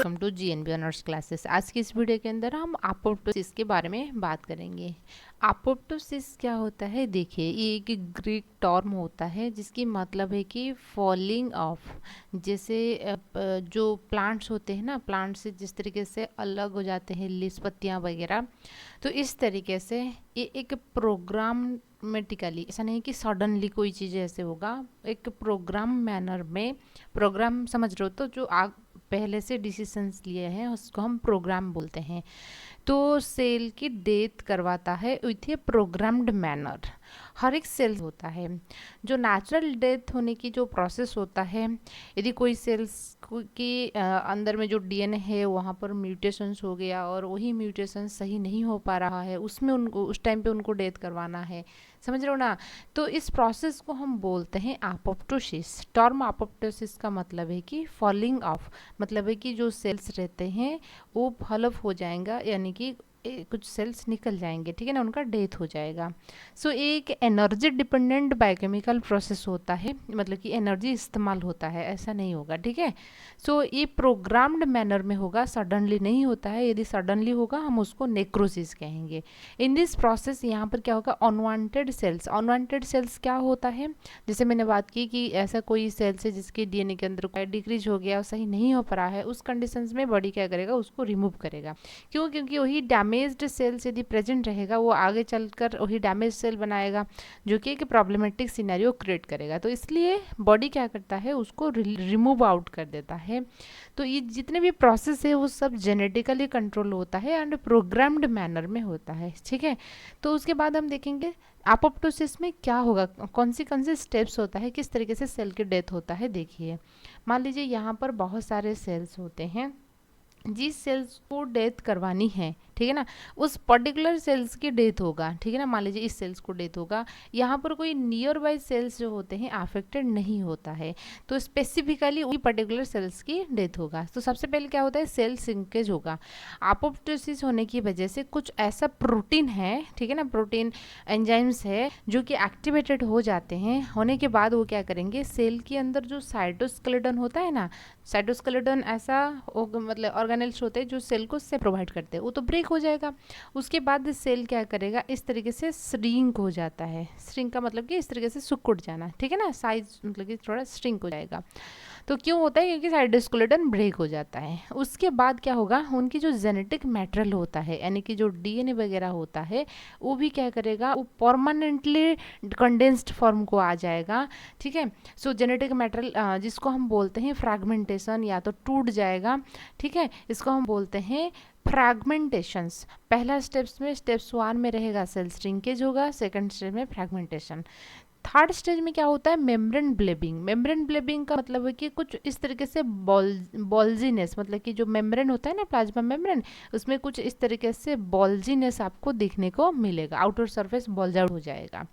Welcome to GNB honours classes. आज की इस वीडियो के अंदर हम अपोप्टोसिस के बारे में बात करेंगे। अपोप्टोसिस क्या होता है, देखिए ये एक ग्रीक टर्म होता है जिसकी मतलब है कि फॉलिंग ऑफ। जैसे जो प्लांट्स होते हैं ना, प्लांट से जिस तरीके से अलग हो जाते हैं लीव्स, पत्तियाँ वगैरह, तो इस तरीके से ये एक प्रोग्रामेटिकली, ऐसा नहीं कि सडनली कोई चीज़ ऐसे होगा, एक प्रोग्राम मैनर में, प्रोग्राम समझ रहे हो तो जो पहले से डिसीजंस लिए हैं उसको हम प्रोग्राम बोलते हैं। तो सेल की डेथ करवाता है विथ ए प्रोग्राम्ड मैनर। हर एक सेल होता है जो नेचुरल डेथ होने की जो प्रोसेस होता है, यदि कोई सेल्स के अंदर में जो डीएनए है वहाँ पर म्यूटेशंस हो गया और वही म्यूटेशन सही नहीं हो पा रहा है, उसमें उनको उस टाइम पे उनको डेथ करवाना है, समझ रहे हो ना। तो इस प्रोसेस को हम बोलते हैं अपोप्टोसिस। टर्म अपोप्टोसिस का मतलब है कि फॉलिंग ऑफ, मतलब है कि जो सेल्स रहते हैं वो फॉल ऑफ हो जाएगा, यानी कि कुछ सेल्स निकल जाएंगे, ठीक है ना, उनका डेथ हो जाएगा। सो एक एनर्जी डिपेंडेंट बायोकेमिकल प्रोसेस होता है, मतलब कि एनर्जी इस्तेमाल होता है, ऐसा नहीं होगा, ठीक है। सो ये प्रोग्राम्ड मैनर में होगा, सडनली नहीं होता है। यदि सडनली होगा हम उसको नेक्रोसिस कहेंगे। इन दिस प्रोसेस यहाँ पर क्या होगा, अनवांटेड सेल्स। अनवांटेड सेल्स क्या होता है, जैसे मैंने बात की कि ऐसा कोई सेल्स है जिसके डीएनए के अंदर कोई डिक्रीज हो गया और सही नहीं हो पा रहा है, उस कंडीशंस में बॉडी क्या करेगा, उसको रिमूव करेगा। क्यों? क्योंकि वही डैमेज्ड सेल्स यदि प्रेजेंट रहेगा वो आगे चलकर वही डैमेज सेल बनाएगा जो कि एक प्रॉब्लमेटिक सिनेरियो क्रिएट करेगा। तो इसलिए बॉडी क्या करता है, उसको रिमूव आउट कर देता है। तो ये जितने भी प्रोसेस है वो सब जेनेटिकली कंट्रोल होता है एंड प्रोग्राम्ड मैनर में होता है, ठीक है। तो उसके बाद हम देखेंगे अपोप्टोसिस में क्या होगा, कौन सी स्टेप्स होता है, किस तरीके से सेल की डेथ होता है। देखिए मान लीजिए यहाँ पर बहुत सारे सेल्स होते हैं, जिस सेल्स को डेथ करवानी है, ठीक है ना, उस पर्टिकुलर सेल्स की डेथ होगा, ठीक है ना। मान लीजिए इस सेल्स को डेथ होगा, यहाँ पर कोई नियर बाई सेल्स जो होते हैं अफेक्टेड नहीं होता है, तो स्पेसिफिकली वही पर्टिकुलर सेल्स की डेथ होगा। तो सबसे पहले क्या होता है, सेल सिंकेज होगा। अपोप्टोसिस होने की वजह से कुछ ऐसा प्रोटीन है, ठीक है ना, प्रोटीन एंजाइम्स है जो कि एक्टिवेटेड हो जाते हैं। होने के बाद वो क्या करेंगे, सेल के अंदर जो साइटोस्केलेटन होता है ना, साइटोस्केलेटन ऐसा मतलब ऑर्गेनेल्स होते हैं जो सेल को से प्रोवाइड करते हैं, वो तो ब्रेक हो जाएगा। उसके बाद सेल क्या करेगा, इस तरीके से श्रिंक हो जाता है। श्रिंक का मतलब कि इस तरीके से सिकुड़ जाना, ठीक है ना, साइज मतलब कि थोड़ा श्रिंक हो जाएगा। तो क्यों होता है, क्योंकि साइटोस्केलेटन ब्रेक हो जाता है। उसके बाद क्या होगा, उनकी जो जेनेटिक मैटेरियल होता है, यानी कि जो डीएनए वगैरह होता है, वो भी क्या करेगा, वो परमानेंटली कंडेंस्ड फॉर्म को आ जाएगा, ठीक है। सो जेनेटिक मैटेरियल जिसको हम बोलते हैं फ्रैगमेंटेशन, या तो टूट जाएगा, ठीक है, इसको हम बोलते हैं फ्रैगमेंटेशंस। पहला स्टेप्स में, स्टेप्स 1 में रहेगा सेल श्रिंकेज होगा, सेकंड स्टेज में फ्रैगमेंटेशन। थर्ड स्टेज में क्या होता है, मेम्ब्रेन ब्लेबिंग। मेम्ब्रेन ब्लेबिंग का मतलब है कि कुछ इस तरीके से बॉल्जीनेस, मतलब कि जो मेम्ब्रेन होता है ना, प्लाज्मा मेम्ब्रेन, उसमें कुछ इस तरीके से बॉल्जीनेस आपको देखने को मिलेगा, आउटर सरफेस बॉल्ज आउट हो जाएगा।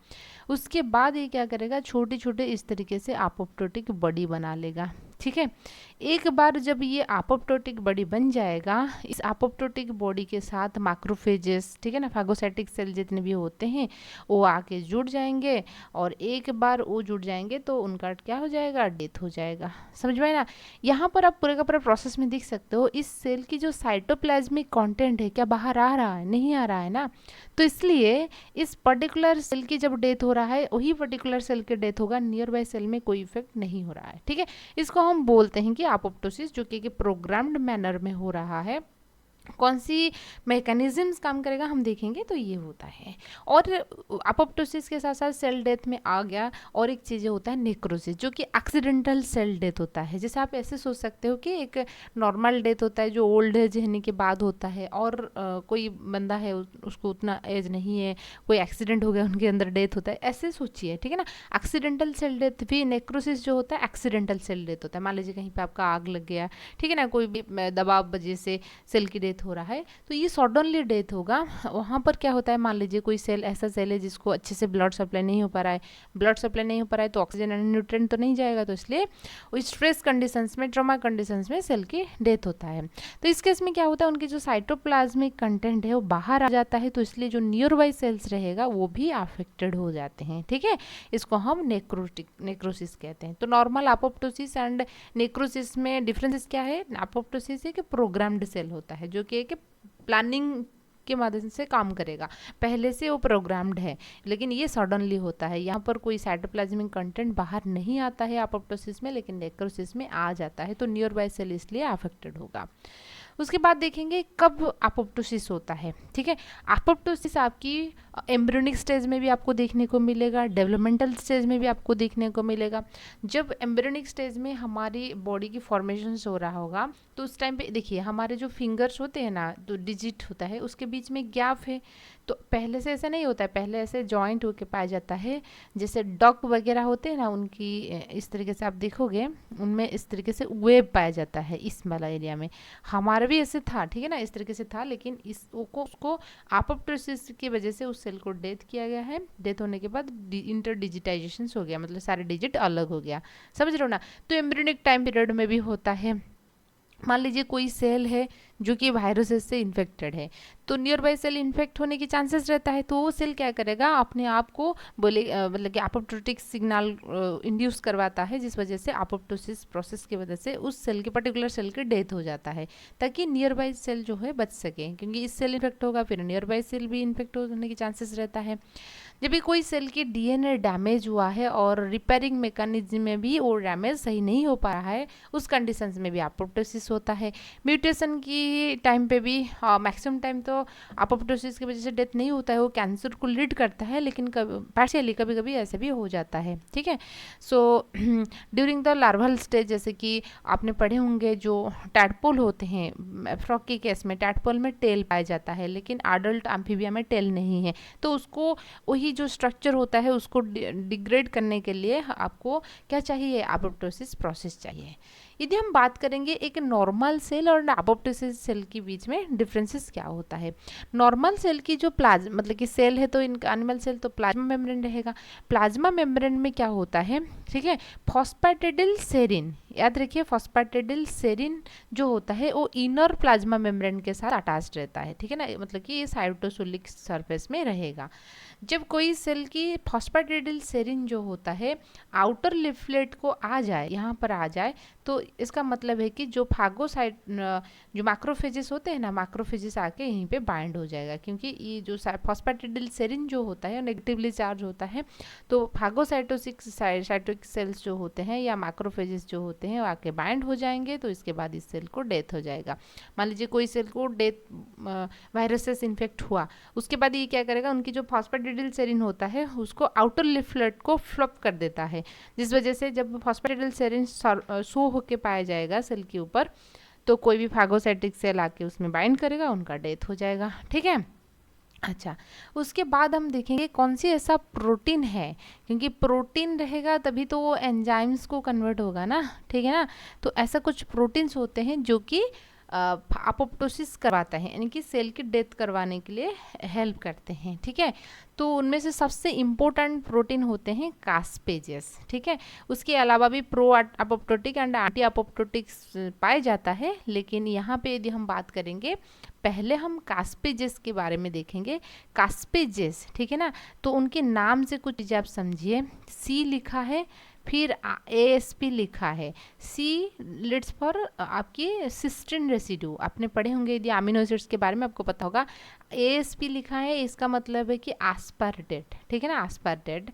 उसके बाद ये क्या करेगा, छोटे छोटे इस तरीके से अपोप्टोटिक बॉडी बना लेगा, ठीक है। एक बार जब ये अपोप्टोटिक बॉडी बन जाएगा, इस अपोप्टोटिक बॉडी के साथ मैक्रोफेजेस, ठीक है ना, फागोसाइटिक सेल जितने भी होते हैं वो आके जुड़ जाएंगे, और एक बार वो जुड़ जाएंगे तो उनका क्या हो जाएगा, डेथ हो जाएगा। समझ में ना। यहाँ पर आप पूरे का पूरा प्रोसेस में देख सकते हो, इस सेल की जो साइटोप्लाज्मिक कंटेंट है क्या बाहर आ रहा है, नहीं आ रहा है ना। तो इसलिए इस पर्टिकुलर सेल की जब डेथ हो रहा है, वही पर्टिकुलर सेल की डेथ होगा, नियर बाय सेल में कोई इफेक्ट नहीं हो रहा है, ठीक है। इसको हम बोलते हैं कि अपोप्टोसिस, जो कि प्रोग्राम्ड मैनर में हो रहा है। कौन सी मैकेनिज्म्स काम करेगा हम देखेंगे, तो ये होता है। और अपोप्टोसिस के साथ साथ सेल डेथ में आ गया और एक चीज़ होता है नेक्रोसिस, जो कि एक्सीडेंटल सेल डेथ होता है। जैसे आप ऐसे सोच सकते हो कि एक नॉर्मल डेथ होता है जो ओल्ड एज होने के बाद होता है, और कोई बंदा है उसको उतना एज नहीं है, कोई एक्सीडेंट हो गया उनके अंदर डेथ होता है, ऐसे सोचिए, ठीक है ना। एक्सीडेंटल सेल डेथ भी, नेक्रोसिस जो होता है एक्सीडेंटल सेल डेथ होता है। मान लीजिए कहीं पर आपका आग लग गया, ठीक है ना, कोई भी दबाव वजह से सेल की डेथ डेथ हो रहा है तो ये सडनली डेथ होगा। वहाँ पर क्या होता है, मान लीजिए कोई सेल ऐसा सेल है जिसको अच्छे से ब्लड सप्लाई नहीं हो पा रहा है, ब्लड सप्लाई नहीं हो पा रहा है तो ऑक्सीजन एंड न्यूट्रिएंट तो नहीं जाएगा, तो इसलिए स्ट्रेस कंडीशंस में, ट्रॉमा कंडीशंस में सेल की डेथ होता है। तो इस केस में क्या होता है, उनकी जो साइटोप्लाज्मिक कंटेंट है वो बाहर आ जाता है, तो इसलिए जो नियरबाई सेल्स रहेगा वो भी अफेक्टेड हो जाते हैं। ठीक है, इसको हम नेक्रोसिस कहते हैं। तो नॉर्मल अपोप्टोसिस एंड नेक्रोसिस में डिफरेंसेस क्या है? अपोप्टोसिस है कि प्रोग्राम्ड सेल होता है जो कि प्लानिंग के माध्यम से काम करेगा, पहले से वो प्रोग्राम्ड है, लेकिन ये सडनली होता है। यहाँ पर कोई साइटोप्लाज्मिक कंटेंट बाहर नहीं आता है अपोप्टोसिस में, लेकिन नेक्रोसिस में आ जाता है, तो नियरबाई सेल इसलिए अफेक्टेड होगा। उसके बाद देखेंगे कब अपोप्टोसिस होता है। ठीक है, अपोप्टोसिस आपकी एम्ब्रियोनिक स्टेज में भी आपको देखने को मिलेगा, डेवलपमेंटल स्टेज में भी आपको देखने को मिलेगा। जब एम्ब्रियोनिक स्टेज में हमारी बॉडी की फॉर्मेशन हो रहा होगा तो उस टाइम पे देखिए हमारे जो फिंगर्स होते हैं ना, तो डिजिट होता है, उसके बीच में गैप है, तो पहले से ऐसा नहीं होता है, पहले ऐसे जॉइंट होके पाया जाता है, जैसे डॉग वगैरह होते हैं ना उनकी, इस तरीके से आप देखोगे उनमें इस तरीके से वेब पाया जाता है इस वाला एरिया में। हमारा भी ऐसे था, ठीक है ना, इस तरीके से था, लेकिन उसको अपोप्टोसिस की वजह से उस सेल को डेथ किया गया है। डेथ होने के बाद इंटर डिजिटाइजेशन हो गया, मतलब सारे डिजिट अलग हो गया, समझ रहे हो ना। तो एम्ब्रियोनिक टाइम पीरियड में भी होता है। मान लीजिए कोई सेल है जो कि वायरसेस से इन्फेक्टेड है, तो नियर बाय सेल इन्फेक्ट होने की चांसेस रहता है, तो वो सेल क्या करेगा, अपने आप को बोले मतलब कि अपोप्टोटिक सिग्नल इंड्यूस करवाता है, जिस वजह से अपोप्टोसिस प्रोसेस की वजह से उस सेल के पर्टिकुलर सेल की डेथ हो जाता है, ताकि नियर बाय सेल जो है बच सके, क्योंकि इस सेल इन्फेक्ट होगा फिर नियर बाय सेल भी इन्फेक्ट होने की चांसेस रहता है। जब भी कोई सेल की डीएनए डैमेज हुआ है और रिपेयरिंग मैकेनिज्म में भी वो डैमेज सही नहीं हो पा रहा है, उस कंडीशंस में भी अपोप्टोसिस होता है। म्यूटेशन की टाइम पे भी मैक्सिमम टाइम तो अपोप्टोसिस की वजह से डेथ नहीं होता है, वो कैंसर को लीड करता है, लेकिन पार्शियली कभी कभी ऐसे भी हो जाता है। ठीक है, so during the larval stage, जैसे कि आपने पढ़े होंगे जो टैडपोल होते हैं, फ्रॉग के केस में टैडपोल में टेल पाया जाता है, लेकिन एडल्ट एम्फीबिया में टेल नहीं है, तो उसको वही जो स्ट्रक्चर होता है उसको डिग्रेड करने के लिए आपको क्या चाहिए, अपोप्टोसिस प्रोसेस चाहिए। यदि हम बात करेंगे एक नॉर्मल सेल और अपोप्टोसिस सेल के बीच में डिफरेंसेस क्या होता है। नॉर्मल सेल की जो प्लाज्मा मतलब कि सेल है, तो इनका एनिमल सेल तो प्लाज्मा मेम्ब्रेन रहेगा। प्लाज्मा मेम्ब्रेन में क्या होता है, ठीक है, फॉस्फेटिडिल सेरिन, याद रखिए फॉस्फेटिडिल सेरिन जो होता है वो इनर प्लाज्मा मेम्ब्रेन के साथ अटैच्ड रहता है, ठीक है ना, मतलब कि ये साइटोसोलिक सरफेस में रहेगा। जब कोई सेल की फॉस्फेटिडिल सेरिन जो होता है आउटर लिफलेट को आ जाए, यहाँ पर आ जाए, तो इसका मतलब है कि जो फागोसाइट जो मैक्रोफेजेस होते हैं ना, मैक्रोफेजेस आके यहीं पे बाइंड हो जाएगा, क्योंकि ये जो फॉस्फेटिडिल सेरिन जो होता है नेगेटिवली चार्ज होता है, तो फागोसाइटोसिक साइटोइक सेल्स जो होते हैं या मैक्रोफेजेस जो होते हैं वो आके बाइंड हो जाएंगे, तो इसके बाद इस सेल को डेथ हो जाएगा। मान लीजिए कोई सेल को डेथ वायरस से इन्फेक्ट हुआ, उसके बाद ये क्या करेगा, उनकी जो फॉस्फेटिडिल सेरिन होता है उसको आउटर लिफलेट को फ्लप कर देता है, जिस वजह से जब फॉस्फेटिडिल सेरिन शो होके पाया जाएगा सेल के ऊपर, तो कोई भी फागोसाइटिक सेल आके उसमें बाइंड करेगा, उनका डेथ हो जाएगा। ठीक है, अच्छा, उसके बाद हम देखेंगे कौन सी ऐसा प्रोटीन है, क्योंकि प्रोटीन रहेगा तभी तो वो एंजाइम्स को कन्वर्ट होगा ना, ठीक है ना। तो ऐसा कुछ प्रोटीन्स होते हैं जो कि अपोप्टोसिस करवाता है, यानी कि सेल की डेथ करवाने के लिए हेल्प करते हैं। ठीक है, तो उनमें से सबसे इम्पोर्टेंट प्रोटीन होते हैं कास्पेजेस। ठीक है, उसके अलावा भी pro apoptotic and anti apoptotic पाया जाता है, लेकिन यहाँ पे यदि हम बात करेंगे, पहले हम कास्पेजेस के बारे में देखेंगे। कास्पेजेस, ठीक है ना, तो उनके नाम से कुछ चीज़ें आप समझिए। सी लिखा है, फिर ASP लिखा है। सी लिट्स फॉर आपकी सिस्टीन रेसिड्यू, आपने पढ़े होंगे यदि अमीनो एसिड्स के बारे में आपको पता होगा। ASP लिखा है, इसका मतलब है कि आस्पार्टेट, ठीक है ना, आस्पार्टेट।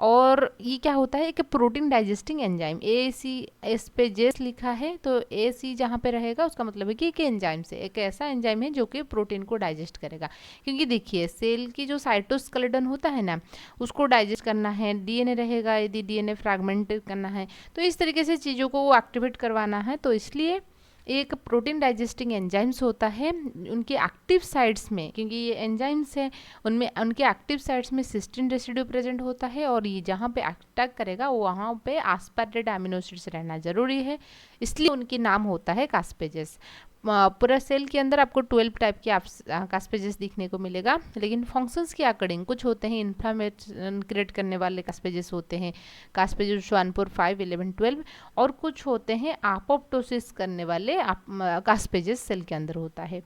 और ये क्या होता है, एक प्रोटीन डाइजेस्टिंग एंजाइम। ASPजेस लिखा है, तो AC जहाँ पे रहेगा उसका मतलब है कि एक एंजाइम से, एक ऐसा एंजाइम है जो कि प्रोटीन को डाइजेस्ट करेगा। क्योंकि देखिए सेल की जो साइटोस्केलेटन होता है ना, उसको डाइजेस्ट करना है, DNA रहेगा, यदि DNA फ्रैगमेंट करना है, तो इस तरीके से चीज़ों को वो एक्टिवेट करवाना है, तो इसलिए एक प्रोटीन डाइजेस्टिंग एंजाइम्स होता है। उनके एक्टिव साइट्स में, क्योंकि ये एंजाइम्स है, उनमें उनके एक्टिव साइट्स में सिस्टीन रेसिड्यू प्रेजेंट होता है, और ये जहाँ पे अटैक करेगा वहाँ पे आस्पार्टेट एमिनो एसिड्स रहना जरूरी है, इसलिए उनकी नाम होता है कास्पेजेस। पूरा सेल के अंदर आपको 12 टाइप के कास्पेजेस दिखने को मिलेगा, लेकिन फंक्शंस के अकॉर्डिंग कुछ होते हैं इन्फ्लामेशन क्रिएट करने वाले कास्पेजेस होते हैं, कास्पेजेस 1, 4, 5, 11, 12, और कुछ होते हैं आपोप्टोसिस करने वाले कास्पेजेस सेल के अंदर होता है।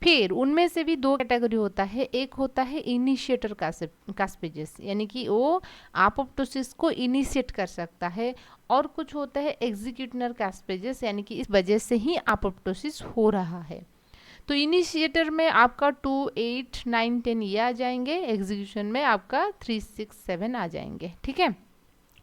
फिर उनमें से भी दो कैटेगरी होता है, एक होता है इनिशिएटर कास्पेजेस, यानी कि वो आपोप्टोसिस को इनिशिएट कर सकता है, और कुछ होता है एग्जीक्यूटनर कास्पेजेस, यानी कि इस वजह से ही आपोप्टोसिस हो रहा है। तो इनिशिएटर में आपका 2, 8, 9, 10 ये आ जाएंगे, एग्जीक्यूशन में आपका 3, 6, 7 आ जाएंगे। ठीक है।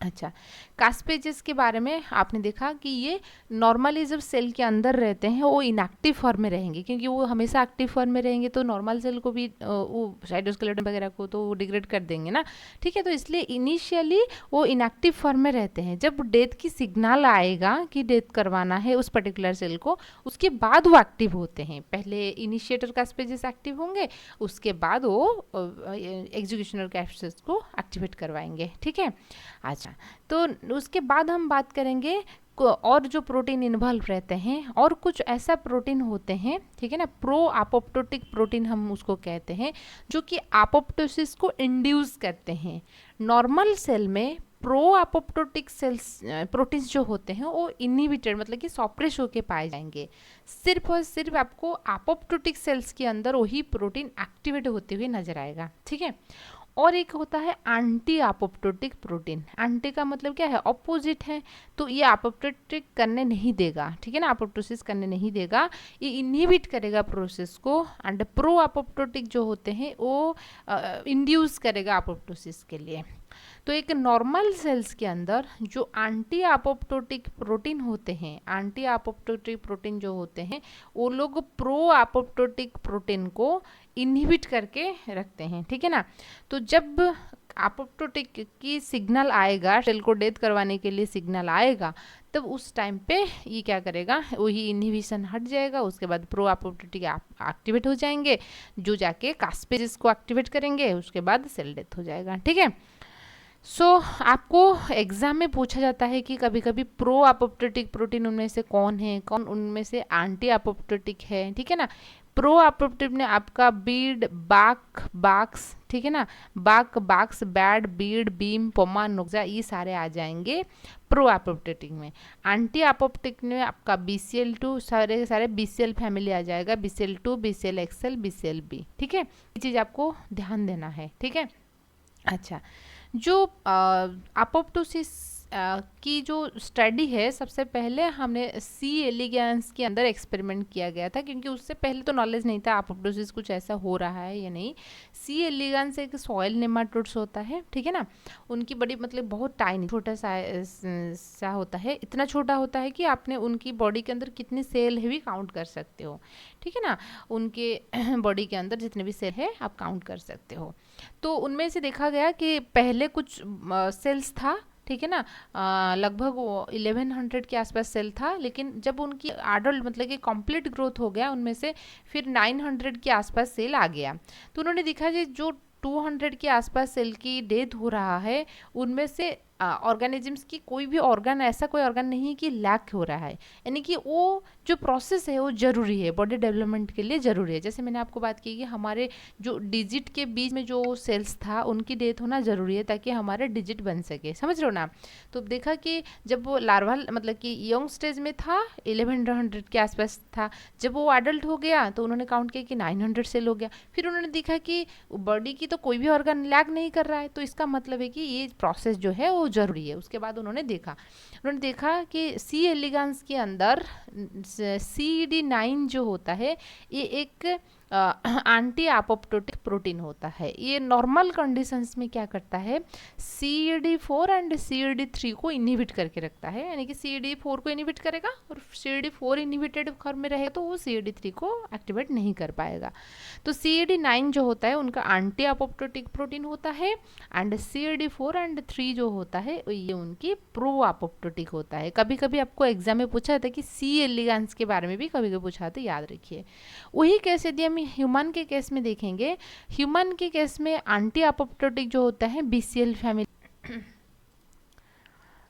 अच्छा, कास्पेजेस के बारे में आपने देखा कि ये नॉर्मली जब सेल के अंदर रहते हैं वो इनएक्टिव फॉर्म में रहेंगे, क्योंकि वो हमेशा एक्टिव फॉर्म में रहेंगे तो नॉर्मल सेल को भी वो साइटोस्केलेटन वगैरह को तो वो डिग्रेड कर देंगे ना। ठीक है, तो इसलिए इनिशियली वो इनएक्टिव फॉर्म में रहते हैं। जब डेथ की सिग्नल आएगा कि डेथ करवाना है उस पर्टिकुलर सेल को, उसके बाद वो एक्टिव होते हैं। पहले इनिशिएटर कास्पेजेस एक्टिव होंगे, उसके बाद वो एग्जीक्यूशनल कास्पेजेस को एक्टिवेट करवाएंगे। ठीक है। अच्छा, तो उसके बाद हम बात करेंगे और जो प्रोटीन इन्वॉल्व रहते हैं, और कुछ ऐसा प्रोटीन होते हैं, ठीक है ना, प्रो आपोप्टोटिक प्रोटीन हम उसको कहते हैं, जो कि आपोप्टोसिस को इंड्यूस करते हैं। नॉर्मल सेल में प्रो आपोप्टोटिक सेल्स प्रोटीन्स जो होते हैं वो इनहिबिटेड, मतलब कि सॉप्रेस होके पाए जाएंगे। सिर्फ और सिर्फ आपको आपोप्टोटिक सेल्स के अंदर वही प्रोटीन एक्टिवेट होते हुए नजर आएगा। ठीक है। और एक होता है एंटी आपोप्टोटिक प्रोटीन। एंटी का मतलब क्या है, ऑपोजिट है, तो ये आपोप्टोटिक करने नहीं देगा। ठीक है ना, आपोप्टोसिस करने नहीं देगा, ये इनहिबिट करेगा प्रोसेस को। एंड प्रो आपोप्टोटिक जो होते हैं वो इंड्यूस करेगा आपोप्टोसिस के लिए। तो एक नॉर्मल सेल्स के अंदर जो एंटी आपोप्टोटिक प्रोटीन होते हैं, एंटी आपोप्टोटिक प्रोटीन जो होते हैं, वो लोग प्रो आपोप्टोटिक प्रोटीन को इनहिबिट करके रखते हैं। ठीक है ना। तो जब आपोप्टोटिक की सिग्नल आएगा, सेल को डेथ करवाने के लिए सिग्नल आएगा, तब उस टाइम पे ये क्या करेगा, वही इनहिबिशन हट जाएगा, उसके बाद प्रो आपोप्टोटिक एक्टिवेट हो जाएंगे, जो जाके कास्पेजेस को एक्टिवेट करेंगे, उसके बाद सेल डेथ हो जाएगा। ठीक है। आपको एग्जाम में पूछा जाता है कि कभी कभी प्रो आपोप्टोटिक प्रोटीन उनमें से कौन है, कौन उनमें से एंटी आपोप्टोटिक है। ठीक है ना। प्रो आपोप्टोटिक में आपका बीड, बाक्स, ठीक है ना, बाक्स, बैड, बीड, बीम, पोमा, नुक्जा, ये सारे आ जाएंगे प्रो आपोप्टोटिक में। एंटी आपोप्टोटिक में आपका BCL2, सारे BCL फैमिली आ जाएगा, BCL2, BCL XL, BCL B। ठीक है, ये चीज़ आपको ध्यान देना है। ठीक है। अच्छा, जो आपोप्टोसिस की जो स्टडी है, सबसे पहले हमने सी एलिगेंस के अंदर एक्सपेरिमेंट किया गया था, क्योंकि उससे पहले तो नॉलेज नहीं था आपोप्टोसिस कुछ ऐसा हो रहा है या नहीं। सी एलिगेंस एक सॉइल नेमाटोड्स होता है। ठीक है ना। उनकी बड़ी, मतलब बहुत टाइनी, छोटा सा होता है, इतना छोटा होता है कि आपने उनकी बॉडी के अंदर कितने सेल है भी काउंट कर सकते हो। ठीक है ना। उनके बॉडी के अंदर जितने भी सेल है आप काउंट कर सकते हो। तो उनमें से देखा गया कि पहले कुछ सेल्स था, ठीक है ना, लगभग 1100 के आसपास सेल था, लेकिन जब उनकी एडल्ट, मतलब कि कंप्लीट ग्रोथ हो गया, उनमें से फिर 900 के आसपास सेल आ गया। तो उन्होंने देखा कि जो 200 के आसपास सेल की डेथ हो रहा है, उनमें से ऑर्गेनिजम्स की कोई भी ऑर्गन, ऐसा कोई ऑर्गन नहीं है कि लैक हो रहा है, यानी कि वो जो प्रोसेस है वो ज़रूरी है, बॉडी डेवलपमेंट के लिए ज़रूरी है। जैसे मैंने आपको बात की कि हमारे जो डिजिट के बीच में जो सेल्स था उनकी डेथ होना ज़रूरी है, ताकि हमारे डिजिट बन सके। समझ रहे हो ना। तो देखा कि जब वो लार्वल, मतलब कि यंग स्टेज में था, 1100 के आसपास था, जब वो एडल्ट हो गया तो उन्होंने काउंट किया कि 900 सेल हो गया। फिर उन्होंने देखा कि बॉडी की तो कोई भी ऑर्गन लैक नहीं कर रहा है, तो इसका मतलब है कि ये प्रोसेस जो है वो ज़रूरी है। उसके बाद उन्होंने देखा कि सी एलिगेंस के अंदर CD9 जो होता है, ये एक एंटी आपोप्टोटिक प्रोटीन होता है। ये नॉर्मल कंडीशंस में क्या करता है, CD4 एंड CD3 को इनहिबिट करके रखता है, यानी कि CD4 को इनहिबिट करेगा, और CD4 इनहिबिटेड फॉर्म में रहे तो वो CD3 को एक्टिवेट नहीं कर पाएगा। तो CD9 जो होता है उनका एंटी आपोप्टोटिक प्रोटीन होता है, एंड CD4 एंड 3 जो होता है ये उनकी प्रो आपोप्टोटिक होता है। कभी कभी आपको एग्जाम में पूछा जाता है कि सी एलिगेंस के बारे में भी कभी कभी पूछा जाता है, याद रखिए। वही केस यदि हम ह्यूमन के केस में देखेंगे, ह्यूमन के केस में एंटी आपोप्टोटिक जो होता है BCL फैमिली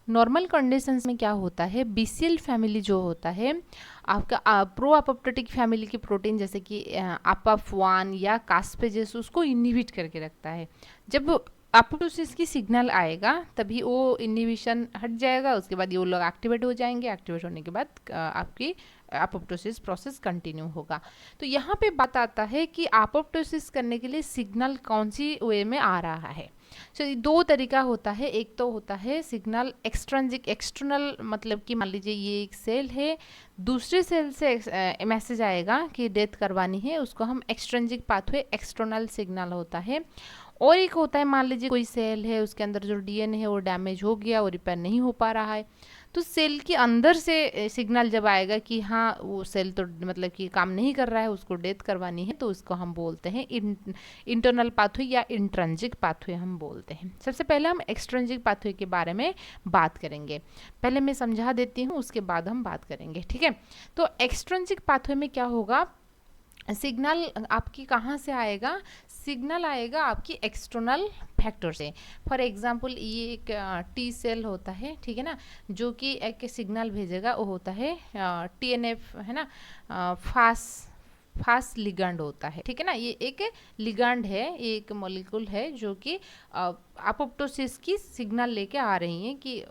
नॉर्मल कंडीशंस में क्या होता है, बीसीएल फैमिली जो होता है आपका प्रो अपोप्टोटिक फैमिली की प्रोटीन जैसे कि अपाफ1 या कास्पेजेस उसको इनहिबिट करके रखता है। जब अपोप्टोसिस की सिग्नल आएगा तभी वो इनहिबिशन हट जाएगा, उसके बाद ये लोग एक्टिवेट हो जाएंगे, एक्टिवेट होने के बाद आपकी अपोप्टोसिस प्रोसेस कंटिन्यू होगा। तो यहाँ पे बात आता है कि अपोप्टोसिस करने के लिए सिग्नल कौन सी वे में आ रहा है। तो दो तरीका होता है, एक तो होता है सिग्नल एक्सट्रिंसिक, एक्सटर्नल मतलब कि मान लीजिए ये एक सेल है, दूसरे सेल से मैसेज आएगा कि डेथ करवानी है, उसको हम एक्सट्रिंसिक पाथवे एक्सटर्नल सिग्नल होता है। और एक होता है मान लीजिए कोई सेल है उसके अंदर जो डीएनए है वो डैमेज हो गया, वो रिपेयर नहीं हो पा रहा है, तो सेल के अंदर से सिग्नल जब आएगा कि हाँ वो सेल तो मतलब कि काम नहीं कर रहा है, उसको डेथ करवानी है, तो उसको हम बोलते हैं इंटरनल पाथवे या इंट्रिंसिक पाथवे हम बोलते हैं। सबसे पहले हम एक्सट्रिंसिक पाथवे के बारे में बात करेंगे, पहले मैं समझा देती हूँ उसके बाद हम बात करेंगे, ठीक है। तो एक्सट्रिंसिक पाथवे में क्या होगा, सिग्नल आपकी कहाँ से आएगा, सिग्नल आएगा आपकी एक्सटर्नल फैक्टर से। फॉर एग्जांपल ये एक टी सेल होता है, ठीक है ना, जो कि एक सिग्नल भेजेगा, वो होता है टीएनएफ, है ना, फास्ट लिगैंड होता है, ठीक है ना। ये एक लिगैंड है, ये एक मॉलिक्यूल है जो कि अपोप्टोसिस की सिग्नल लेके आ रही है कि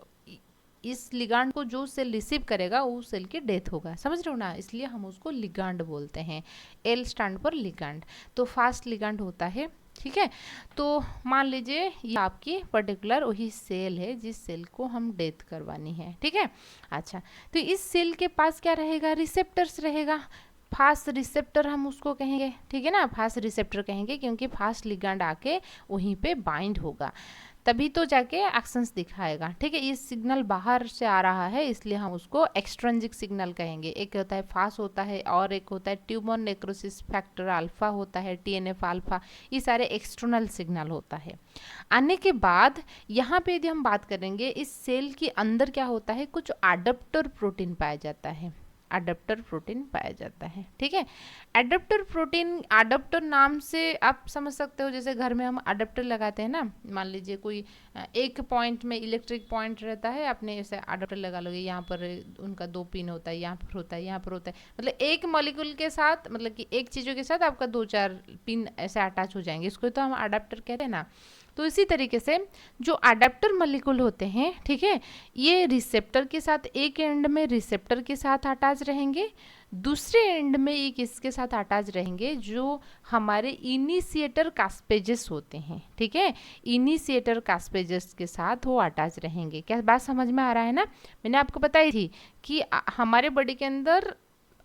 इस लिगांड को जो सेल रिसीव करेगा वो सेल की डेथ होगा, समझ रहे हो ना, इसलिए हम उसको लिगांड बोलते हैं। एल स्टैंड पर लिगांड, तो फास्ट लिगांड होता है, ठीक है। तो मान लीजिए ये आपकी पर्टिकुलर वही सेल है जिस सेल को हम डेथ करवानी है, ठीक है। अच्छा, तो इस सेल के पास क्या रहेगा, रिसेप्टर्स रहेगा, फास्ट रिसेप्टर हम उसको कहेंगे, ठीक है ना, फास्ट रिसेप्टर कहेंगे क्योंकि फास्ट लिगांड आके वहीं पे बाइंड होगा, तभी तो जाके एक्शंस दिखाएगा, ठीक है। ये सिग्नल बाहर से आ रहा है इसलिए हम उसको एक्सट्रिंसिक सिग्नल कहेंगे। एक होता है फास्ट होता है और एक होता है ट्यूमर नेक्रोसिस फैक्टर अल्फा होता है, टीएनएफ अल्फा, ये सारे एक्सटर्नल सिग्नल होता है। आने के बाद यहाँ पे यदि हम बात करेंगे, इस सेल के अंदर क्या होता है, कुछ अडेप्टर प्रोटीन पाया जाता है, अडेप्टर प्रोटीन पाया जाता है, ठीक है। अडेप्टर प्रोटीन, अडेप्टर नाम से आप समझ सकते हो, जैसे घर में हम अडेप्टर लगाते हैं ना, मान लीजिए कोई एक पॉइंट में इलेक्ट्रिक पॉइंट रहता है, आपने ऐसे अडेप्टर लगा लोगे, यहाँ पर उनका 2 पिन होता है, यहाँ पर होता है, यहाँ पर होता है, मतलब एक मॉलिक्यूल के साथ, मतलब कि एक चीज़ों के साथ आपका 2-4 पिन ऐसे अटैच हो जाएंगे, इसको तो हम अडेप्टर कहते हैं ना। तो इसी तरीके से जो अडेप्टर मॉलिक्यूल होते हैं, ठीक है, ये रिसेप्टर के साथ एक एंड में रिसेप्टर के साथ अटैच रहेंगे, दूसरे एंड में ये किसके साथ अटैच रहेंगे, जो हमारे इनिशिएटर कास्पेजेस होते हैं, ठीक है, इनिशिएटर कास्पेजेस के साथ वो अटैच रहेंगे। क्या बात समझ में आ रहा है ना, मैंने आपको बताई थी कि हमारे बॉडी के अंदर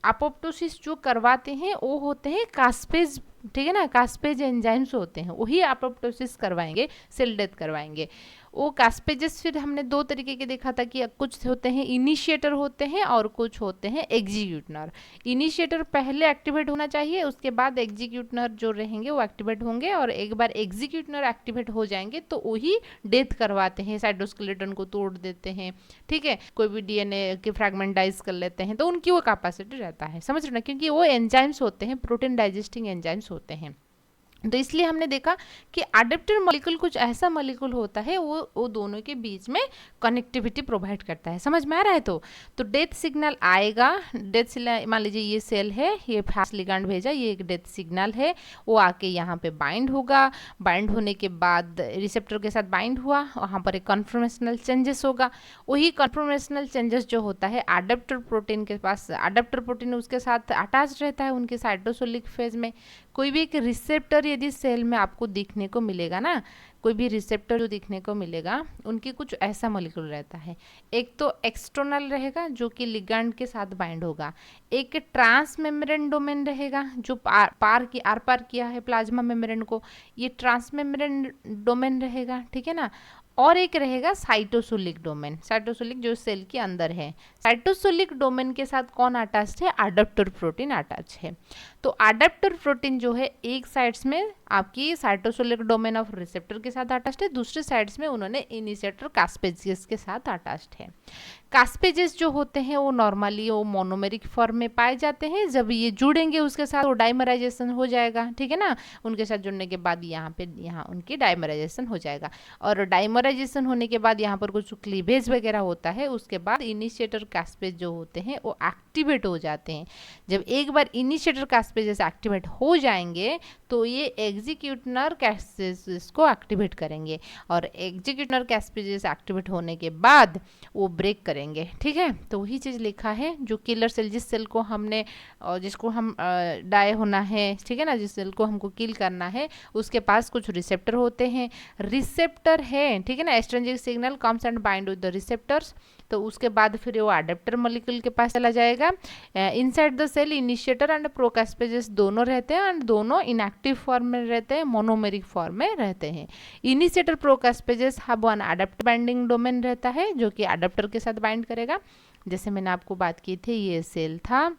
अपोप्टोसिस जो करवाते हैं वो होते हैं कास्पेज, ठीक है ना, कास्पेज एंजाइम्स होते हैं, वही अपोप्टोसिस करवाएंगे, सेल डेथ करवाएंगे। वो कास्पेजेस फिर हमने 2 तरीके के देखा था कि कुछ होते हैं इनिशिएटर होते हैं और कुछ होते हैं एग्जीक्यूटनर। इनिशिएटर पहले एक्टिवेट होना चाहिए, उसके बाद एग्जीक्यूटनर जो रहेंगे वो एक्टिवेट होंगे, और एक बार एग्जीक्यूटनर एक्टिवेट हो जाएंगे तो वही डेथ करवाते हैं, साइटोस्केलेटन को तोड़ देते हैं, ठीक है, कोई भी डीएनए के फ्रैगमेंटाइज कर लेते हैं, तो उनकी वो कैपेसिटी रहता है, समझ रहे ना, क्योंकि वो एंजाइम्स होते हैं, प्रोटीन डाइजेस्टिंग एंजाइम्स होते हैं। तो इसलिए हमने देखा कि अडेप्टर मॉलिक्यूल कुछ ऐसा मॉलिक्यूल होता है वो दोनों के बीच में कनेक्टिविटी प्रोवाइड करता है, समझ में आ रहा है। तो डेथ सिग्नल आएगा, डेथ सिग्नल मान लीजिए ये सेल है, ये फास्ट लिगैंड भेजा, ये एक डेथ सिग्नल है, वो आके यहाँ पे बाइंड होगा, बाइंड होने के बाद रिसेप्टर के साथ बाइंड हुआ, वहाँ पर एक कन्फर्मेशनल चेंजेस होगा, वही कन्फर्मेशनल चेंजेस जो होता है अडेप्टर प्रोटीन के पास, अडेप्टर प्रोटीन उसके साथ अटैच रहता है उनके साइटोसोलिक फेज में। कोई भी एक रिसेप्टर यदि सेल में आपको दिखने को मिलेगा ना, कोई भी रिसेप्टर जो दिखने को मिलेगा, उनके कुछ ऐसा मॉलिक्यूल रहता है, एक तो एक्सटर्नल रहेगा जो कि लिगैंड के साथ बाइंड होगा, एक ट्रांस मेम्ब्रेन डोमेन रहेगा जो आर पार किया है प्लाज्मा मेम्ब्रेन को, ये ट्रांस मेम्ब्रेन डोमेन रहेगा, ठीक है ना, और एक रहेगा साइटोसोलिक डोमेन, साइटोसोलिक जो सेल के अंदर है। साइटोसोलिक डोमेन के साथ कौन अटैच्ड है, अडेप्टर प्रोटीन अटैच है। तो अडेप्टर प्रोटीन जो है एक साइड्स में आपकी साइटोसोलिक डोमेन ऑफ रिसेप्टर के साथ अटैच्ड है, दूसरे साइड्स में उन्होंने इनिशिएटर कास्पेजेस के साथ अटैच्ड है। कास्पेजेस जो होते हैं वो नॉर्मली वो मोनोमेरिक फॉर्म में पाए जाते हैं। जब ये जुड़ेंगे उसके साथ वो डाइमराइजेशन हो जाएगा, ठीक है ना। उनके साथ जुड़ने के बाद यहाँ उनकी डाइमराइजेशन हो जाएगा, और डाइमराइजेशन होने के बाद यहाँ पर कुछ क्लीवेज वगैरह होता है। उसके बाद इनिशिएटर कास्पेज जो होते हैं वो एक्टिवेट हो जाते हैं। जब एक बार इनिशिएटर कास्पेजेस एक्टिवेट हो जाएंगे तो ये एग्जीक्यूटनर कास्पेजेस को एक्टिवेट करेंगे, और एग्जीक्यूटनर कास्पेजेस एक्टिवेट होने के बाद वो ब्रेक करेंगे, ठीक है। तो वही चीज़ लिखा है, जो किलर सेल, जिस सेल को हमने जिसको हम डाई होना है, ठीक है ना, जिस सेल को हमको किल करना है, उसके पास कुछ रिसेप्टर होते हैं। रिसेप्टर है, ठीक है ना, extrinsic signal comes and bind with the receptors. तो उसके बाद फिर वो अडेप्टर मॉलिक्यूल के पास चला जाएगा। Inside the cell initiator and procaspases दोनों रहते हैं, एंड दोनों इनएक्टिव फॉर्म में रहते हैं, मोनोमेरिक फॉर्म में रहते हैं। Initiator procaspases have one adapter binding domain रहता है, जो कि अडेप्टर के साथ बाइंड करेगा। जैसे मैंने आपको बात की थी, ये सेल था,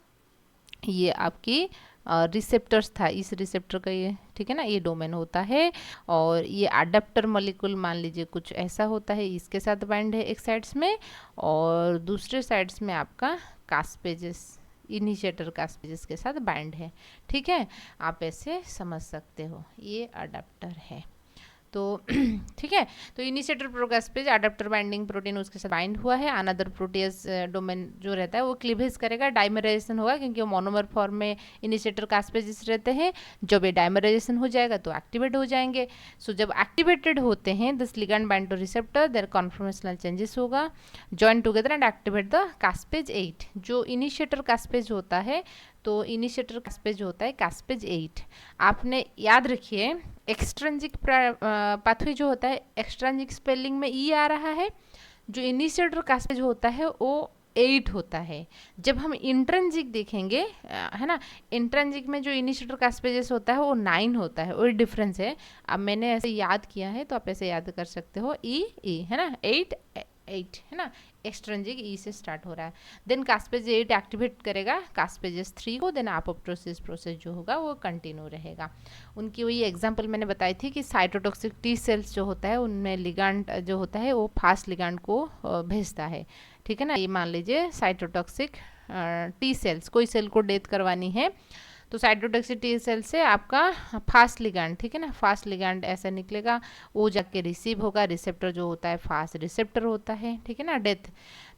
ये आपकी रिसेप्टर्स था, इस रिसेप्टर का ये, ठीक है ना, ये डोमेन होता है। और ये अडेप्टर मॉलिक्यूल मान लीजिए कुछ ऐसा होता है, इसके साथ बाइंड है एक साइड्स में, और दूसरे साइड्स में आपका कास्पेजेस, इनिशिएटर कास्पेजेस के साथ बाइंड है, ठीक है। आप ऐसे समझ सकते हो, ये अडेप्टर है। तो ठीक है, तो इनिशिएटर प्रोकास्पेज अडेप्टर बाइंडिंग प्रोटीन उसके साथ बाइंड हुआ है। अनदर प्रोटीज डोमेन जो रहता है वो क्लीवेज करेगा, डाइमराइजेशन होगा, क्योंकि वो मोनोमर फॉर्म में इनिशिएटर कास्पेजेस रहते हैं। जब ये डाइमराइजेशन हो जाएगा तो एक्टिवेट हो जाएंगे। सो जब एक्टिवेटेड होते हैं this ligand bind to receptor, there conformational changes होगा, join together and activate the caspase 8। जो इनिशिएटर कास्पेज होता है, तो इनिशिएटर कास्पेज होता है कास्पेज 8। आपने याद रखिए, एक्सट्रिंसिक पाथवे जो होता है, एक्सट्रिंसिक स्पेलिंग में ई आ रहा है, जो इनिशिएटर कास्पेज होता है वो 8 होता है। जब हम इंट्रिंसिक देखेंगे, है ना, इंट्रिंसिक में जो इनिशिएटर कास्पेजेस होता है वो 9 होता है, वही डिफरेंस है। अब मैंने ऐसे याद किया है तो आप ऐसे याद कर सकते हो, ई है ना, 8 है ना, एक्सट्रिंसिक ई से स्टार्ट हो रहा है। देन कास्पेज 8 एक्टिवेट करेगा कास्पेजेस 3 को, देन एपोप्टोसिस प्रोसेस जो होगा वो कंटिन्यू रहेगा। उनकी वही एग्जांपल मैंने बताई थी कि साइटोटॉक्सिक टी सेल्स जो होता है उनमें लिगांड जो होता है वो फास्ट लिगांड को भेजता है, ठीक है ना। ये मान लीजिए साइटोटॉक्सिक टी सेल्स, कोई सेल को डेथ करवानी है तो साइटोटॉक्सिक टी सेल से आपका फास्ट लिगांड, ठीक है ना, फास्ट लिगांड ऐसा निकलेगा, वो जाके रिसीव होगा। रिसेप्टर जो होता है फास्ट रिसेप्टर होता है, ठीक है ना, डेथ।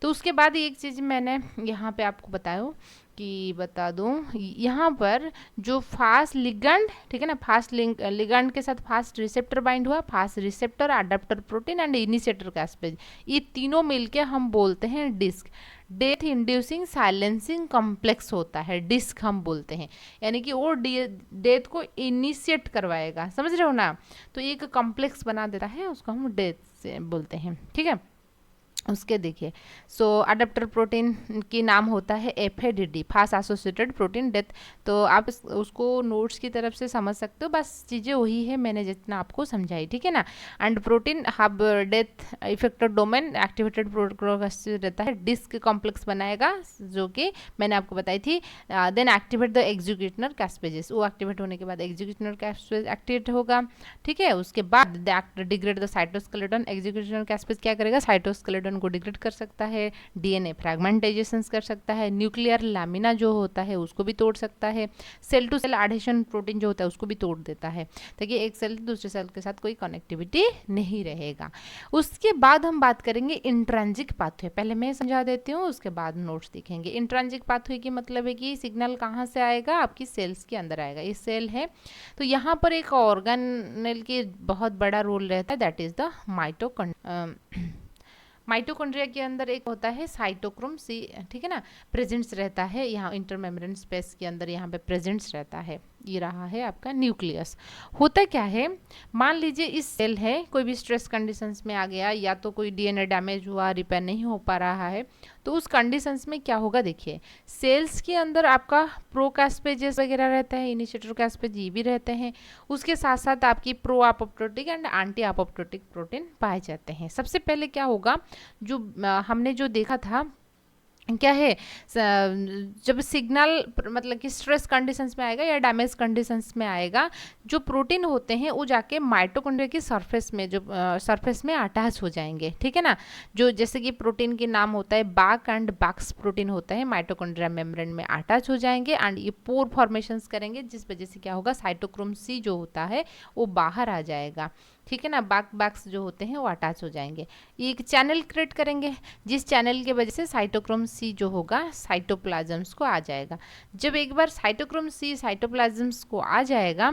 तो उसके बाद एक चीज़ मैंने यहाँ पे आपको बता दूँ, यहाँ पर जो फास्ट लिगांड, ठीक है ना, फास्ट लिगांड के साथ फास्ट रिसेप्टर बाइंड हुआ, Fas receptor, adapter protein and initiator caspase, ये तीनों मिलके हम बोलते हैं DISC. Death inducing silencing complex होता है, डिस्क हम बोलते हैं, यानी कि वो डेथ को इनिशिएट करवाएगा, समझ रहे हो ना। तो एक कॉम्प्लेक्स बना देता है, उसको हम डेथ से बोलते हैं, ठीक है। उसके देखिए, सो अडेप्टर प्रोटीन की नाम होता है FADD, fast associated protein death. तो आप उसको नोट्स की तरफ से समझ सकते हो, बस चीज़ें वही है मैंने जितना आपको समझाई, ठीक है ना। And protein have death effected domain activated procaspase रहता है, डिस्क कॉम्प्लेक्स बनाएगा जो कि मैंने आपको बताई थी। देन एक्टिवेट द एग्जीक्यूटनर कास्पेजेस, वो एक्टिवेट होने के बाद एग्जीक्यूटनर कास्पेज एक्टिवेट होगा, ठीक है। उसके बाद डिग्रेड द साइटोस्केलेटन, एग्जीक्यूटनर कास्पेज क्या करेगा, साइटोस्केलेटन को डिग्रेड कर सकता है, डीएनए फ्रैगमेंटाइजेशन कर सकता है, न्यूक्लियर लैमिना जो होता है उसको भी तोड़ सकता है, cell to cell addition protein जो होता है उसको भी तोड़ देता है, ताकि एक सेल दूसरे सेल के साथ कोई कनेक्टिविटी नहीं रहेगा। उसके बाद हम बात करेंगे इंट्रिंसिक पाथवे, पहले मैं समझा देती हूँ, उसके बाद नोट्स दिखेंगे। इंट्रिंसिक पाथवे की मतलब है कि सिग्नल कहाँ से आएगा, आपकी सेल्स के अंदर आएगा। ये सेल है तो यहाँ पर एक ऑर्गेनेल की बहुत बड़ा रोल रहता है, दैट इज द माइटोकॉन्ड्रिया के अंदर एक होता है साइटोक्रोम सी, ठीक है ना, प्रेजेंट्स रहता है यहाँ इंटरमेम्ब्रेन स्पेस के अंदर, यहाँ पे प्रेजेंट्स रहता है। ये रहा है आपका न्यूक्लियस। होता क्या है, मान लीजिए इस सेल है, कोई भी स्ट्रेस कंडीशंस में आ गया, या तो कोई डीएनए डैमेज हुआ, रिपेयर नहीं हो पा रहा है, तो उस कंडीशंस में क्या होगा, देखिए सेल्स के अंदर आपका प्रोकास्पेजेस वगैरह रहता है, इनिशिएटर कास्पेज ये भी रहते हैं, उसके साथ साथ आपकी pro apoptotic and anti apoptotic protein पाए जाते हैं। सबसे पहले क्या होगा, जो हमने जो देखा था क्या है, जब सिग्नल मतलब कि स्ट्रेस कंडीशंस में आएगा या डैमेज कंडीशंस में आएगा, जो प्रोटीन होते हैं वो जाके माइटोकॉन्ड्रिया की सरफेस में, जो सरफेस में अटैच हो जाएंगे, ठीक है ना। जो जैसे कि प्रोटीन के नाम होता है बाक एंड बाक्स प्रोटीन होता है, माइटोकॉन्ड्रिया मेम्ब्रेन में अटैच हो जाएंगे एंड ये पोर फॉर्मेशंस करेंगे, जिस वजह से क्या होगा, साइटोक्रोम सी जो होता है वो बाहर आ जाएगा, ठीक है ना। बाक्स जो होते हैं वो अटैच हो जाएंगे, ये एक चैनल क्रिएट करेंगे, जिस चैनल की वजह से साइटोक्रोम सी जो होगा साइटोप्लाज्म्स को आ जाएगा। जब एक बार साइटोक्रोम सी साइटोप्लाज्म्स को आ जाएगा,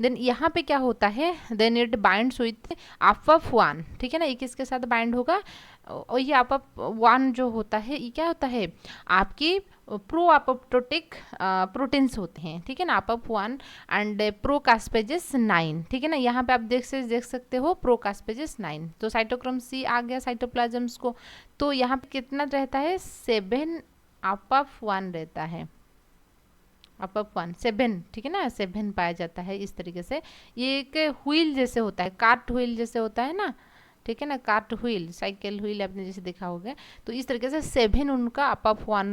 देन यहाँ पे क्या होता है, then it binds with APAF1, ठीक है ना। ये किसके साथ बाइंड होगा, और ये APAF1 जो होता है ये क्या होता है, आपकी प्रो अपोप्टोटिक प्रोटीन्स होते हैं, ठीक है ना, APAF1 एंड प्रोकास्पेजेस 9, ठीक है ना। यहाँ पे आप देख सकते हो प्रोकास्पेजेस 9, तो साइटोक्रोम सी आ गया साइटोप्लाज्म्स को, तो यहाँ पे कितना रहता है, 7 APAF1 रहता है, APAF1 7, ठीक है ना, 7 पाया जाता है इस तरीके से। ये एक व्हील जैसे होता है, कार्ट व्हील जैसे होता है ना, ठीक है ना, कार्ट व्हील, साइकिल व्हील आपने जैसे देखा होगा, तो इस तरीके से 7 उनका APAF1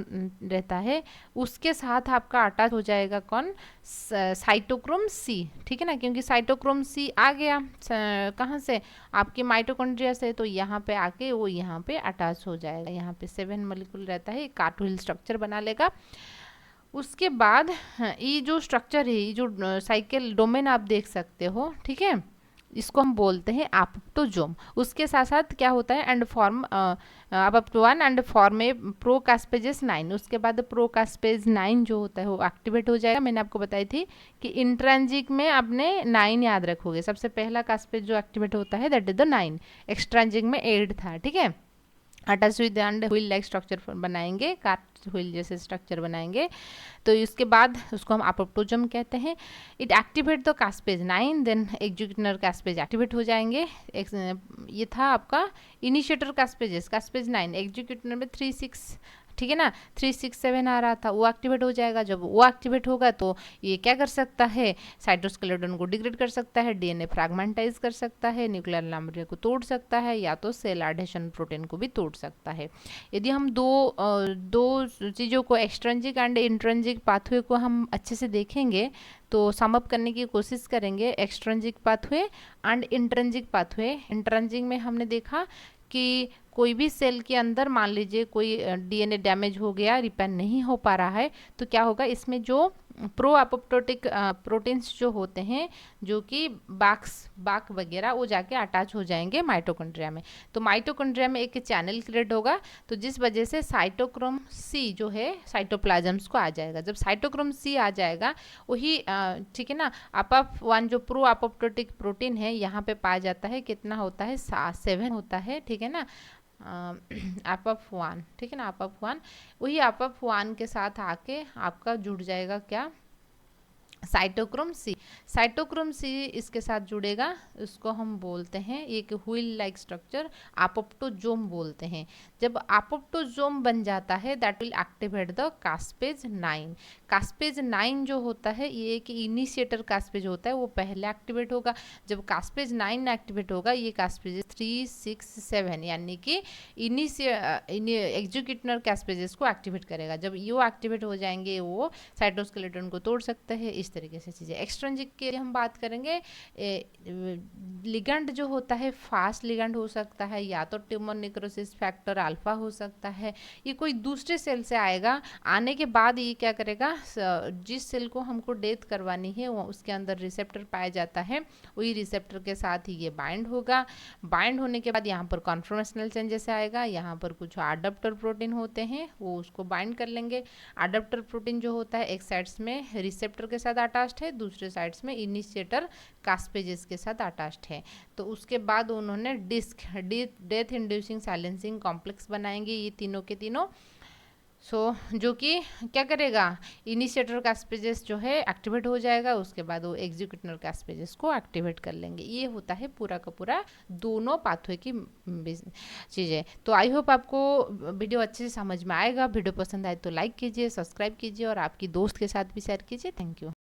रहता है। उसके साथ आपका अटैच हो जाएगा कौन, साइटोक्रोम सी, ठीक है ना, क्योंकि साइटोक्रोम सी आ गया कहाँ से, आपके माइटोकॉन्ड्रिया से, तो यहाँ पे आके वो यहाँ पे अटैच हो जाएगा, यहाँ पे 7 मॉलिक्यूल रहता है, कार्ट व्हील स्ट्रक्चर बना लेगा। उसके बाद ये जो स्ट्रक्चर है, ये जो साइकिल डोमेन आप देख सकते हो, ठीक है, इसको हम बोलते हैं एपोप्टोजोम। उसके साथ साथ क्या होता है, and form APAF1 and form a procaspases 9। उसके बाद प्रोकास्पेज 9 जो होता है वो एक्टिवेट हो जाएगा। मैंने आपको बताई थी कि इंट्रांजिक में आपने 9 याद रखोगे, सबसे पहला कास्पेज जो एक्टिवेट होता है दैट इज द 9, एक्सट्रांजिक में 8 था, ठीक है। Attach with and wheel like structure बनाएंगे, कार्ट व्हील जैसे स्ट्रक्चर बनाएंगे, तो इसके बाद उसको हम अपोप्टोजम कहते हैं। It activate the caspase 9, then executor caspase activate हो जाएंगे। ये था आपका इनिशिएटर कास्पेजेस, कास्पेज 9, एग्जीक्यूटर में 3 6, ठीक है ना, 3 6 7 आ रहा था, वो एक्टिवेट हो जाएगा। जब वो एक्टिवेट होगा तो ये क्या कर सकता है, साइटोस्केलेटन को डिग्रेड कर सकता है, डीएनए फ्रैगमेंटाइज कर सकता है, न्यूक्लियर मेम्ब्रेन को तोड़ सकता है, या तो सेल एडेशन प्रोटीन को भी तोड़ सकता है। यदि हम दो चीज़ों को, एक्सट्रेंजिक एंड इंट्रेंजिक पाथवे को हम अच्छे से देखेंगे तो सम अप करने की कोशिश करेंगे। Extrinsic pathway and intrinsic pathway, intrinsic में हमने देखा कि कोई भी सेल के अंदर मान लीजिए कोई डीएनए डैमेज हो गया, रिपेयर नहीं हो पा रहा है, तो क्या होगा, इसमें जो प्रो अपोप्टोटिक प्रोटीन्स जो होते हैं, जो कि बाक वगैरह, वो जाके अटैच हो जाएंगे माइटोकॉन्ड्रिया में। तो माइटोकॉन्ड्रिया में एक चैनल क्रिएट होगा, तो जिस वजह से साइटोक्रोम सी जो है साइटोप्लाज्म्स को आ जाएगा। जब साइटोक्रोम सी आ जाएगा, वही ठीक है ना, APAF1 जो प्रो अपोप्टोटिक प्रोटीन है यहाँ पे पाया जाता है, कितना होता है, 7 होता है, ठीक है ना, APAF1, ठीक है ना, APAF1, वही APAF1 के साथ आके आपका जुड़ जाएगा क्या, साइटोक्रोम सी। साइटोक्रोम सी इसके साथ जुड़ेगा, उसको हम बोलते हैं एक व्हील लाइक स्ट्रक्चर, अपोप्टोजोम बोलते हैं। जब अपोप्टोजोम बन जाता है that will activate the caspase 9। कास्पेज 9 जो होता है ये एक इनिशिएटर कास्पेज होता है, वो पहले एक्टिवेट होगा। जब कास्पेज 9 एक्टिवेट होगा, ये कास्पेज 3 6 7 यानी कि एग्जीक्यूटर कास्पेजेस को एक्टिवेट करेगा। जब ये एक्टिवेट हो जाएंगे, वो साइटोस्केलेटन को तोड़ सकते हैं, इस तरीके से चीज़ें। एक्सट्रिंसिक के लिए हम बात करेंगे, लिगेंड जो होता है फास्ट लिगेंड हो सकता है, या तो ट्यूमर नेक्रोसिस फैक्टर अल्फा हो सकता है, ये कोई दूसरे सेल से आएगा। आने के बाद ये क्या करेगा, जिस सेल को हमको डेथ करवानी है वो उसके अंदर रिसेप्टर पाया जाता है, वही रिसेप्टर के साथ ही ये बाइंड होगा। बाइंड होने के बाद यहाँ पर कॉन्फॉर्मेशनल चेंजेस आएगा, यहाँ पर कुछ अडप्टर प्रोटीन होते हैं वो उसको बाइंड कर लेंगे। अडप्टर प्रोटीन जो होता है एक साइड्स में रिसेप्टर के साथ अटैच्ड है, दूसरे साइड्स में इनिशिएटर कास्पेजेस के साथ अटैच्ड है। तो उसके बाद उन्होंने डेथ इंड्यूसिंग साइलेंसिंग कॉम्प्लेक्स बनाएंगे ये तीनों के तीनों। जो कि क्या करेगा, इनिशिएटर कास्पेजेस जो है एक्टिवेट हो जाएगा, उसके बाद वो एग्जीक्यूटर कास्पेजेस को एक्टिवेट कर लेंगे। ये होता है पूरा का पूरा दोनों पाथवे की चीज़ें। तो आई होप आपको वीडियो अच्छे से समझ में आएगा। वीडियो पसंद आए तो लाइक कीजिए, सब्सक्राइब कीजिए और आपकी दोस्त के साथ भी शेयर कीजिए। Thank you.